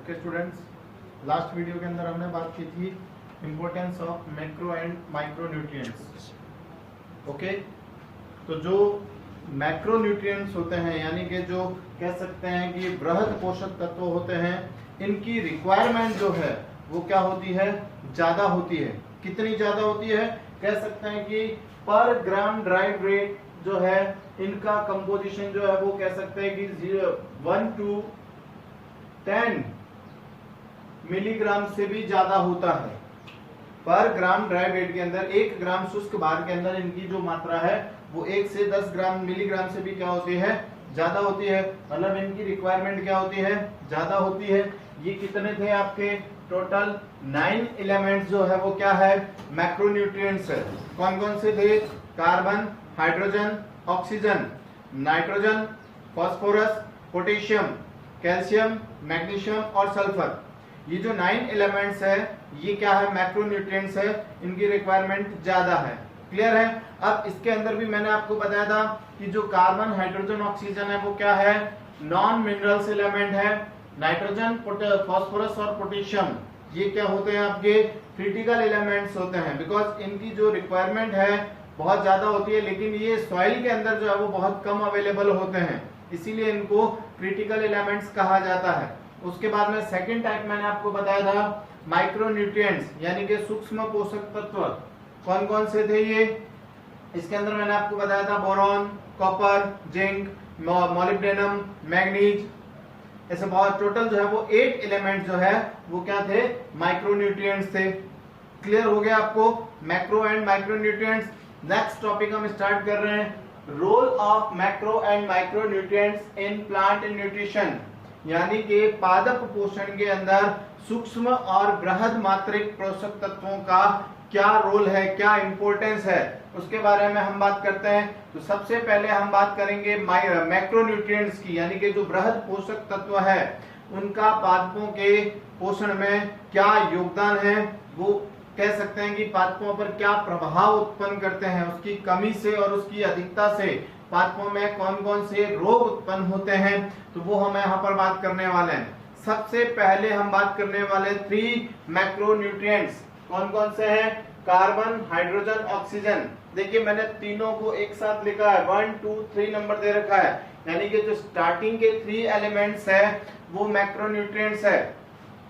Okay students, last video के अंदर हमने बात की थी importance of macro and micro nutrients. Okay, तो जो मैक्रो न्यूट्रिएंट्स होते हैं यानी कि जो कह सकते हैं कि बृहद पोषक तत्व होते हैं, इनकी रिक्वायरमेंट जो है वो क्या होती है, ज्यादा होती है। कितनी ज्यादा होती है, कह सकते हैं कि पर ग्राम ड्राई वेट जो है इनका कंपोजिशन जो है वो कह सकते हैं कि 1 to 10 मिलीग्राम से भी ज्यादा होता है। पर ग्राम ड्राई वेट के अंदर 1 ग्राम शुष्क भार के अंदर इनकी जो मात्रा है वो 1 से 10 ग्राम मिलीग्राम से भी क्या होती है, ज्यादा होती है। मतलब इनकी रिक्वायरमेंट क्या होती है, ज्यादा होती है। ये कितने थे आपके, टोटल 9 एलिमेंट्स जो है वो क्या है, मैक्रोन्यूट्रिएंट्स है। कौन कौन से थे, carbon, hydrogen, oxygen, nitrogen, phosphorus, potassium, calcium, magnesium और सल्फर। ये जो 9 एलिमेंट्स है ये क्या है, मैक्रोन्यूट्रिएंट्स है, इनकी रिक्वायरमेंट ज्यादा है। क्लियर है। अब इसके अंदर भी मैंने आपको बताया था कि जो कार्बन, हाइड्रोजन, ऑक्सीजन है वो क्या है, नॉन मिनरल्स एलिमेंट है। नाइट्रोजन, फास्फोरस और पोटेशियम ये क्या होते हैं, आपके क्रिटिकल एलिमेंट्स होते हैं, बिकॉज इनकी जो रिक्वायरमेंट है बहुत ज्यादा होती है, लेकिन ये सॉइल के अंदर जो है वो बहुत कम अवेलेबल होते हैं, इसीलिए इनको क्रिटिकल एलिमेंट्स कहा जाता है। उसके बाद में सेकंड टाइप मैंने आपको बताया था माइक्रोन्यूट्रिएंट्स यानी कि सूक्ष्म पोषक तत्व। कौन कौन से थे ये, इसके अंदर मैंने आपको बताया था boron, copper, zinc, molybdenum, manganese, ऐसे बहुत टोटल जो है वो 8 एलिमेंट जो है वो क्या थे, माइक्रोन्यूट्रिएंट्स थे। क्लियर हो गया आपको macro and micronutrients. Next topic हम स्टार्ट कर रहे हैं, role of macro and micronutrients in plant nutrition, यानी कि पादप पोषण के अंदर सूक्ष्म और बृहद मात्रिक पोषक तत्वों का क्या रोल है, क्या इंपॉर्टेंस है, उसके बारे में हम बात करते हैं। तो सबसे पहले हम बात करेंगे मैक्रोन्यूट्रिएंट्स की, यानी कि जो बृहद पोषक तत्व है उनका पादपों के पोषण में क्या योगदान है, वो कह सकते हैं कि पादपों पर क्या प्रभाव उत्पन्न करते हैं, उसकी कमी से और उसकी अधिकता से पादपों में कौन कौन से रोग उत्पन्न होते हैं, तो वो हम यहाँ पर बात करने वाले हैं। सबसे पहले हम बात करने वाले 3 मैक्रोन्यूट्रिएंट्स। कौन कौन से हैं, कार्बन, हाइड्रोजन, ऑक्सीजन। देखिए मैंने तीनों को एक साथ लिखा है, 1 2 3 नंबर दे रखा है, यानी कि जो स्टार्टिंग के 3 एलिमेंट्स है वो मैक्रोन्यूट्रिएंट्स है,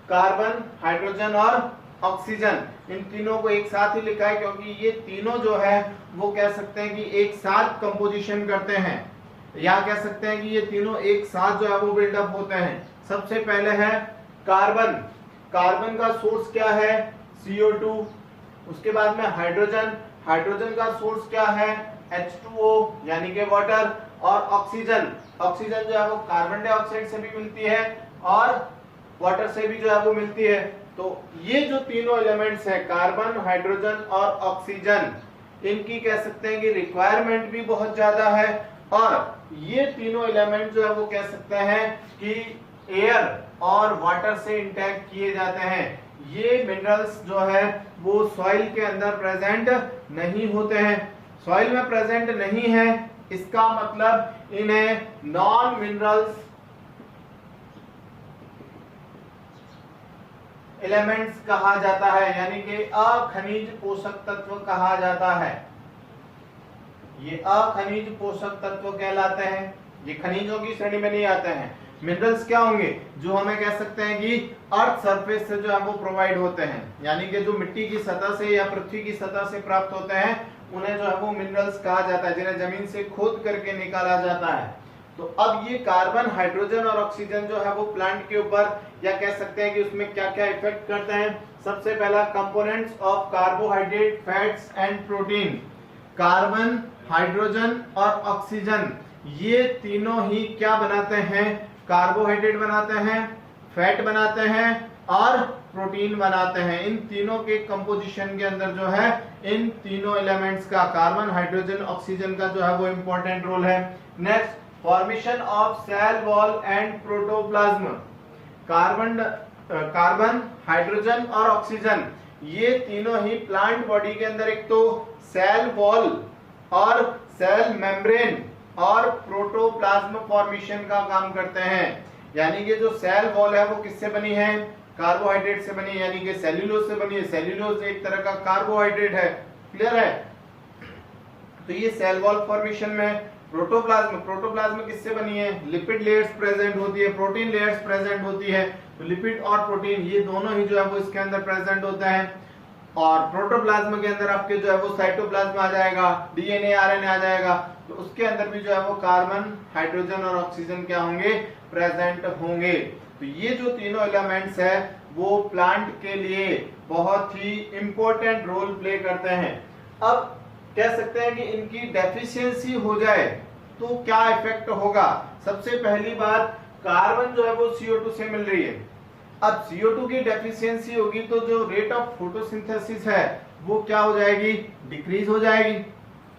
कार्बन, हाइड्रोजन और ऑक्सीजन। इन तीनों को एक साथ ही लिखा है क्योंकि ये तीनों जो है वो कह सकते हैं कि एक साथ कंपोजिशन करते हैं, या कह सकते हैं कि ये तीनों एक साथ जो है वो बिल्डअप होते हैं। सबसे पहले है कार्बन। कार्बन का सोर्स क्या है, CO2। उसके बाद में हाइड्रोजन, हाइड्रोजन का सोर्स क्या है, H2O यानी कि वाटर। और ऑक्सीजन, ऑक्सीजन जो है वो कार्बन डाइऑक्साइड से भी मिलती है और वाटर से भी जो है वो मिलती है। तो ये जो तीनों एलिमेंट्स हैं, कार्बन, हाइड्रोजन और ऑक्सीजन, इनकी कह सकते हैं कि रिक्वायरमेंट भी बहुत ज्यादा है। और ये तीनों एलिमेंट जो है वो कह सकते हैं कि एयर और वाटर से इंटैक्ट किए जाते हैं। ये मिनरल्स जो है वो सॉइल के अंदर प्रेजेंट नहीं होते हैं। सॉइल में प्रेजेंट नहीं है, इसका मतलब इन्हें नॉन मिनरल्स एलिमेंट्स कहा जाता है, यानी कि अखनिज पोषक तत्व कहा जाता है। ये अखनिज पोषक तत्व कहलाते हैं, ये खनिजों की श्रेणी में नहीं आते हैं। मिनरल्स क्या होंगे, जो हमें कह सकते हैं कि अर्थ सरफेस से जो है वो प्रोवाइड होते हैं, यानी कि जो मिट्टी की सतह से या पृथ्वी की सतह से प्राप्त होते हैं उन्हें जो है वो मिनरल्स कहा जाता है, जिन्हें जमीन से खोद करके निकाला जाता है। तो अब ये कार्बन, हाइड्रोजन और ऑक्सीजन जो है वो प्लांट के ऊपर या कह सकते हैं कि उसमें क्या क्या इफेक्ट करते हैं। सबसे पहला, components of carbohydrate, fats and protein. Carbon, hydrogen और ऑक्सीजन ये तीनों ही क्या बनाते हैं, कार्बोहाइड्रेट बनाते हैं, फैट बनाते हैं और प्रोटीन बनाते हैं। इन तीनों के कंपोजिशन के अंदर जो है इन तीनों एलिमेंट्स का, कार्बन, हाइड्रोजन, ऑक्सीजन का जो है वो इंपॉर्टेंट रोल है। Next, formation of cell wall and protoplasm. Carbon, hydrogen और ऑक्सीजन ये तीनों ही प्लांट बॉडी के अंदर एक तो सेल वॉल और सेल मेम्ब्रेन और प्रोटोप्लाज्म फॉर्मेशन का काम करते हैं। यानी कि जो सेल वॉल है वो किससे बनी है, कार्बोहाइड्रेट से बनी है, यानी कि सेल्यूलोज से बनी है। सेल्यूलोज एक तरह का कार्बोहाइड्रेट है, क्लियर है। तो ये सेल वॉल फॉर्मेशन में प्रोटोप्लाज्म किससे बनी है, लिपिड लेयर्स प्रेजेंट होती है, प्रोटीन लेयर्स प्रेजेंट होती है। तो लिपिड और प्रोटीन ये दोनों ही जो है वो इसके अंदर प्रेजेंट होता है। और प्रोटोप्लाज्म के अंदर आपके जो है वो साइटोप्लाज्म आ जाएगा, डीएनए आरएनए आ जाएगा। तो उसके अंदर भी जो है वो कार्बन, हाइड्रोजन और ऑक्सीजन क्या होंगे, प्रेजेंट होंगे। तो ये जो तीनों एलिमेंट्स है वो प्लांट के लिए बहुत ही इंपॉर्टेंट रोल प्ले करते हैं। अब कह सकते हैं कि इनकी डेफिशिएंसी हो जाए तो क्या इफेक्ट होगा। सबसे पहली बात, कार्बन जो है वो CO2 से मिल रही है। अब CO2 की डेफिशिएंसी होगी तो जो रेट ऑफ फोटोसिंथेसिस है वो क्या हो जाएगी, डिक्रीज हो जाएगी,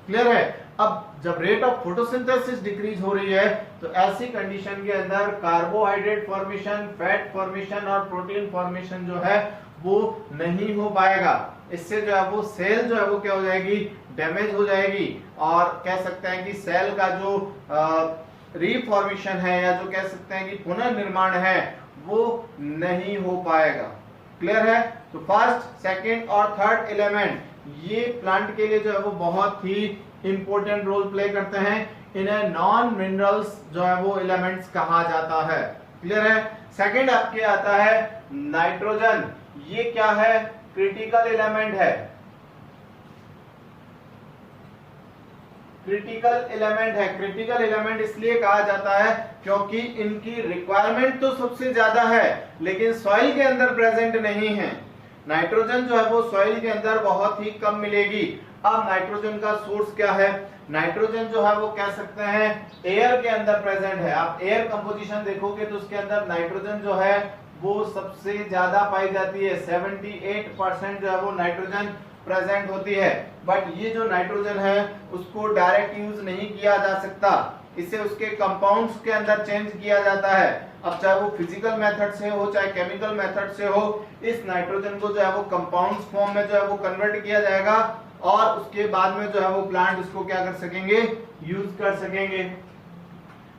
क्लियर है। अब जब रेट ऑफ फोटोसिंथेसिस डिक्रीज हो रही है तो ऐसी कंडीशन के अंदर कार्बोहाइड्रेट फॉर्मेशन, फैट फॉर्मेशन और प्रोटीन फॉर्मेशन जो है वो नहीं हो पाएगा। इससे जो है वो सेल जो है वो क्या हो जाएगी, डैमेज हो जाएगी। और कह सकते हैं कि सेल का जो रीफॉर्मेशन है या जो कह सकते हैं कि पुनर्निर्माण है वो नहीं हो पाएगा, क्लियर है। तो फर्स्ट, सेकंड और थर्ड एलिमेंट ये प्लांट के लिए जो है वो बहुत ही इंपॉर्टेंट रोल प्ले करते हैं। इन्हें नॉन मिनरल्स जो है वो एलिमेंट्स कहा जाता है, क्लियर है। सेकंड आपके आता है नाइट्रोजन। ये क्या है, क्रिटिकल एलिमेंट है, क्रिटिकल एलिमेंट इसलिए कहा जाता है क्योंकि इनकी रिक्वायरमेंट तो सबसे ज्यादा है लेकिन सॉइल के अंदर प्रेजेंट नहीं है। नाइट्रोजन जो है वो सॉइल के अंदर बहुत ही कम मिलेगी। अब नाइट्रोजन का सोर्स क्या है, नाइट्रोजन जो है वो कह सकते हैं एयर के अंदर प्रेजेंट है। आप एयर कंपोजिशन देखोगे तो उसके अंदर नाइट्रोजन जो है वो सबसे ज्यादा पाई जाती है, 78% जो है वो नाइट्रोजन प्रेजेंट होती है। बट ये जो नाइट्रोजन है उसको डायरेक्ट यूज नहीं किया जा सकता, इसे उसके कंपाउंड्स के अंदर चेंज किया जाता है। अब चाहे वो फिजिकल मेथड से हो चाहे केमिकल मेथड से हो, इस नाइट्रोजन को जो है वो कंपाउंड्स फॉर्म में जो है वो कन्वर्ट किया जाएगा और उसके बाद में जो है वो प्लांट इसको क्या कर सकेंगे, यूज कर सकेंगे।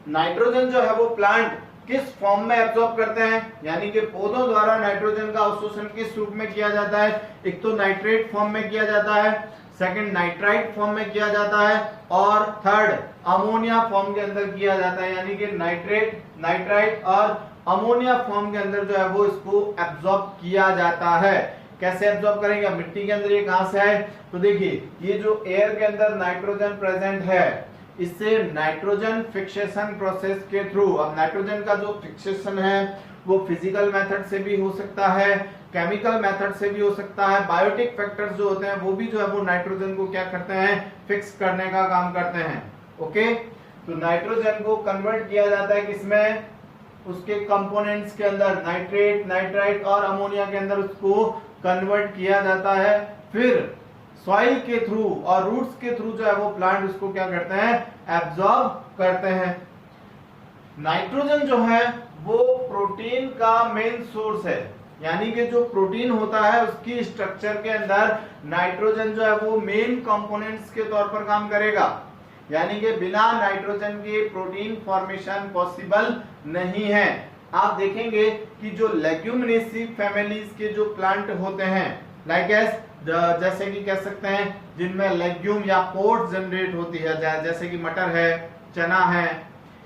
नाइट्रोजन जो है वो प्लांट किस फॉर्म में एब्जॉर्ब करते हैं, यानी कि पौधों द्वारा नाइट्रोजन का अवशोषण किस रूप में किया जाता है। एक तो नाइट्रेट फॉर्म में किया जाता है, सेकंड नाइट्राइट फॉर्म में किया जाता है और थर्ड अमोनिया फॉर्म के अंदर किया जाता है। यानी कि नाइट्रेट, नाइट्राइट और अमोनिया फॉर्म के अंदर जो है वो इसको एब्जॉर्ब किया जाता है। कैसे एब्जॉर्ब करेंगे, मिट्टी के अंदर ये कहां से आए, तो देखिए ये जो एयर के अंदर नाइट्रोजन प्रेजेंट है इससे नाइट्रोजन फिक्सेशन प्रोसेस के थ्रू, अब नाइट्रोजन का जो फिक्सेशन है वो फिजिकल मेथड से भी हो सकता है, केमिकल मेथड से भी हो सकता है। बायोटिक फैक्टर्स जो होते हैं वो भी जो है वो नाइट्रोजन को क्या करते हैं, फिक्स करने का काम करते हैं। ओके, तो नाइट्रोजन को कन्वर्ट किया जाता है किसमें, उसके कंपोनेंट्स के अंदर, नाइट्रेट, नाइट्राइट और अमोनिया के अंदर उसको कन्वर्ट किया जाता है। फिर सॉइल के थ्रू और रूट्स के थ्रू जो है वो प्लांट उसको क्या करते हैं, एब्जॉर्ब करते हैं। नाइट्रोजन जो है वो प्रोटीन का मेन सोर्स है, यानी कि जो प्रोटीन होता है उसकी स्ट्रक्चर के अंदर नाइट्रोजन जो है वो मेन कंपोनेंट्स के तौर पर काम करेगा। यानी कि बिना नाइट्रोजन के प्रोटीन फॉर्मेशन पॉसिबल नहीं है। आप देखेंगे कि जो लेग्यूमिनेसी फैमिलीज के जो प्लांट होते हैं, लाइक एस जैसे कि कह सकते हैं जिनमें लेग्यूम या पोर्ट जनरेट होती है, जैसे कि मटर है, चना है,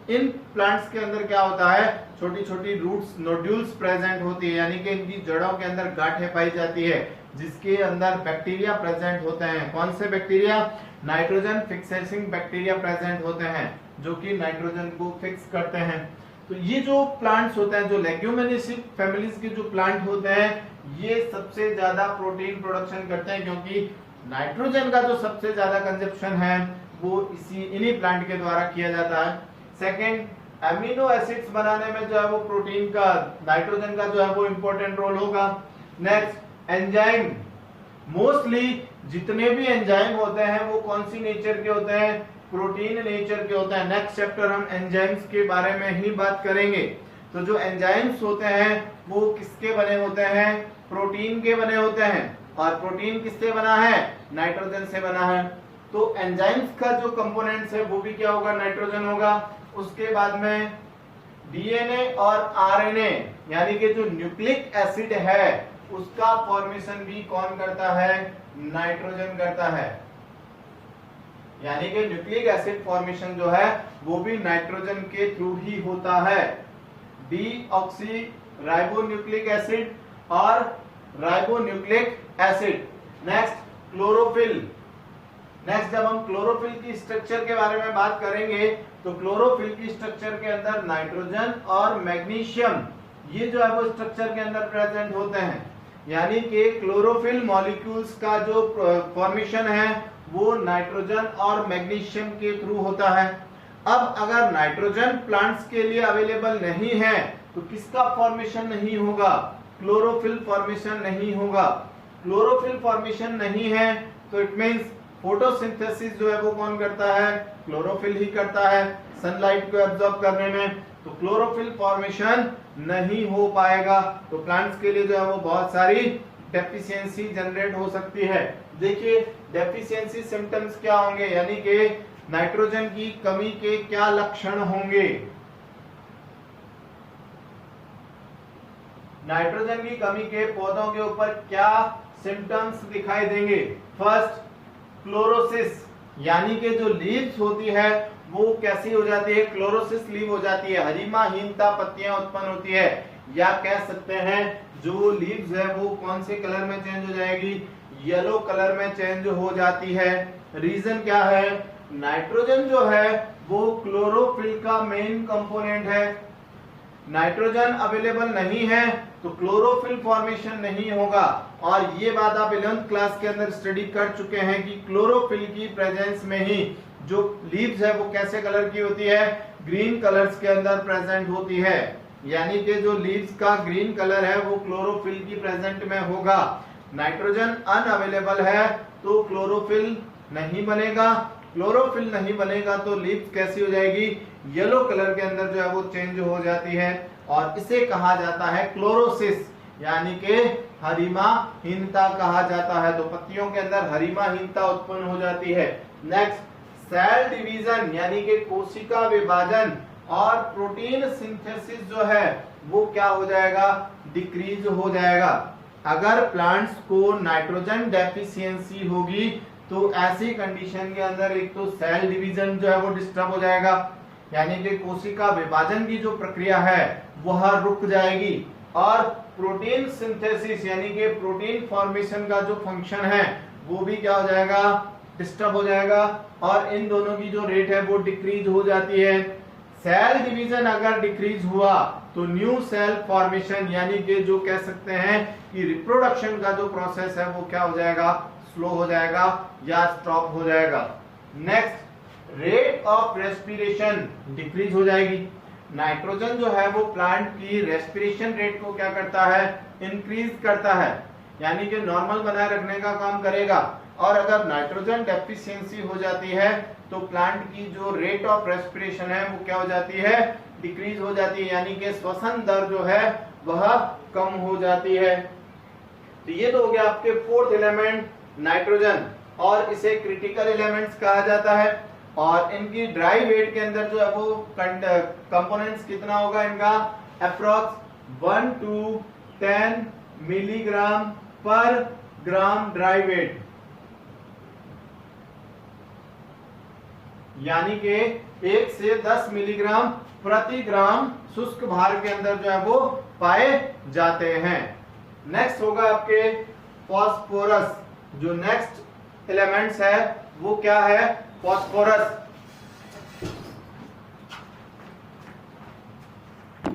इन प्लांट्स के अंदर क्या होता है, छोटी छोटी रूट्स, नोड्यूल्स प्रेजेंट होती है, यानी कि इनकी जड़ों के अंदर गांठें पाई जाती है जिसके अंदर बैक्टीरिया प्रेजेंट होते हैं। कौन से बैक्टीरिया, नाइट्रोजन फिक्सेसिंग बैक्टीरिया प्रेजेंट होते हैं जो कि नाइट्रोजन को फिक्स करते हैं। तो ये जो प्लांट्स होते हैं, जो लेग्यूमिनेसी फैमिलीज के जो प्लांट होते हैं, ये सबसे ज्यादा प्रोटीन प्रोडक्शन करते हैं क्योंकि नाइट्रोजन का जो सबसे ज्यादा कंजप्शन है वो इन्हीं प्लांट के द्वारा किया जाता है। सेकेंड, एमिनो एसिड्स बनाने में जो है वो प्रोटीन का, नाइट्रोजन का जो है वो इंपॉर्टेंट रोल होगा। नेक्स्ट, एंजाइम, मोस्टली जितने भी एंजाइम होते हैं वो कौन सी नेचर के होते हैं, प्रोटीन नेचर के होते हैं। नेक्स्ट चैप्टर हम एंजाइम्स के बारे में ही बात करेंगे। तो जो एंजाइम्स होते हैं वो किसके बने होते हैं, प्रोटीन के बने होते हैं। और प्रोटीन किससे बना है, नाइट्रोजन से बना है। तो एंजाइम्स का जो कंपोनेंट्स है वो भी क्या होगा, नाइट्रोजन होगा। उसके बाद में डीएनए और आरएनए यानी कि जो न्यूक्लिक एसिड है उसका फॉर्मेशन भी कौन करता है? नाइट्रोजन करता है। यानी कि न्यूक्लिक एसिड फॉर्मेशन जो है वो भी नाइट्रोजन के थ्रू ही होता है। डीऑक्सी राइबोन्यूक्लिक एसिड और ribonucleic acid. Next chlorophyll. Next जब हम क्लोरोफिल की स्ट्रक्चर के बारे में बात करेंगे तो क्लोरोफिल की स्ट्रक्चर के अंदर नाइट्रोजन और मैग्नीशियम ये जो है वो स्ट्रक्चर के अंदर प्रेजेंट होते हैं। यानी कि क्लोरोफिल मॉलिक्यूल्स का जो फॉर्मेशन है वो नाइट्रोजन और मैग्नीशियम के थ्रू होता है। अब अगर नाइट्रोजन प्लांट्स के लिए अवेलेबल नहीं है तो किसका फॉर्मेशन नहीं होगा? क्लोरोफिल फॉर्मेशन नहीं होगा। क्लोरोफिल फॉर्मेशन नहीं है तो इट मींस फोटोसिंथेसिस जो है वो कौन करता है? क्लोरोफिल ही करता है सनलाइट को एब्जॉर्ब करने में। तो क्लोरोफिल फॉर्मेशन नहीं हो पाएगा तो प्लांट्स के लिए जो है वो बहुत सारी डेफिशिएंसी जनरेट हो सकती है। देखिए डेफिशिएंसी सिम्टम्स क्या होंगे, यानी कि नाइट्रोजन की कमी के क्या लक्षण होंगे? नाइट्रोजन की कमी के पौधों के ऊपर क्या सिम्टम्स दिखाई देंगे? फर्स्ट क्लोरोसिस, यानी कि जो लीव्स होती है वो कैसी हो जाती है? क्लोरोसिस लीव हो जाती है, हरिमाहीनता पत्तियां उत्पन्न होती है। या कह सकते हैं जो लीव्स है वो कौन से कलर में चेंज हो जाएगी? येलो कलर में चेंज हो जाती है। रीजन क्या है? नाइट्रोजन जो है वो क्लोरोफिल का मेन कंपोनेंट है। नाइट्रोजन अवेलेबल नहीं है तो क्लोरोफिल फॉर्मेशन नहीं होगा। और ये बात आप 11th क्लास के अंदर स्टडी कर चुके हैं कि क्लोरोफिल की प्रेजेंस में ही जो लीव्स है वो कैसे कलर की होती है? ग्रीन कलर्स के अंदर प्रेजेंट होती है। यानी कि जो लीव्स का ग्रीन कलर है वो क्लोरोफिल की प्रेजेंट में होगा। नाइट्रोजन अनअवेलेबल है तो क्लोरोफिल नहीं बनेगा। क्लोरोफिल नहीं बनेगा तो लीव्स कैसी हो जाएगी? येलो कलर के अंदर जो है वो चेंज हो जाती है और इसे कहा जाता है क्लोरोसिस, यानी कि हरिमाहीनता कहा जाता है। तो पत्तियों के अंदर हरिमाहीनता उत्पन्न हो जाती है। नेक्स्ट सेल डिवीजन, यानी कि कोशिका विभाजन और प्रोटीन सिंथेसिस जो है वो क्या हो जाएगा? डिक्रीज हो जाएगा। अगर प्लांट्स को नाइट्रोजन डेफिशिएंसी होगी तो ऐसी कंडीशन के अंदर एक तो सेल डिवीजन जो है वो डिस्टर्ब हो जाएगा, यानी कि कोशिका विभाजन की जो प्रक्रिया है वह रुक जाएगी। और प्रोटीन सिंथेसिस यानी कि प्रोटीन फॉर्मेशन का जो फंक्शन है वो भी क्या हो जाएगा? डिस्टर्ब हो जाएगा और इन दोनों की जो रेट है वो डिक्रीज हो जाती है। सेल डिवीजन अगर डिक्रीज हुआ तो न्यू सेल फॉर्मेशन यानी कि जो कह सकते हैं कि रिप्रोडक्शन का जो प्रोसेस है वो क्या हो जाएगा? स्लो हो जाएगा या स्टॉप हो जाएगा। Next rate of respiration decrease हो जाएगी। नाइट्रोजन जो है वो प्लांट की रेस्पिरेशन रेट को क्या करता है? इंक्रीज करता है, यानी कि नॉर्मल बनाए रखने का काम करेगा। और अगर नाइट्रोजन डेफिशिएंसी हो जाती है तो प्लांट की जो रेट ऑफ रेस्पिरेशन है वो क्या हो जाती है? डिक्रीज हो जाती है, यानी कि श्वसन दर जो है वह कम हो जाती है। तो ये तो हो गया आपके फोर्थ एलिमेंट नाइट्रोजन, और इसे क्रिटिकल एलिमेंट्स कहा जाता है। और इनकी ड्राई वेट के अंदर जो है वो कंपोनेंट्स कितना होगा इनका? अप्रोक्स 1 to 10 मिलीग्राम पर ग्राम ड्राई वेट, यानी कि 1 से 10 मिलीग्राम प्रति ग्राम शुष्क भार के अंदर जो है वो पाए जाते हैं। नेक्स्ट होगा आपके फास्फोरस। जो नेक्स्ट एलिमेंट्स है वो क्या है? फास्फोरस।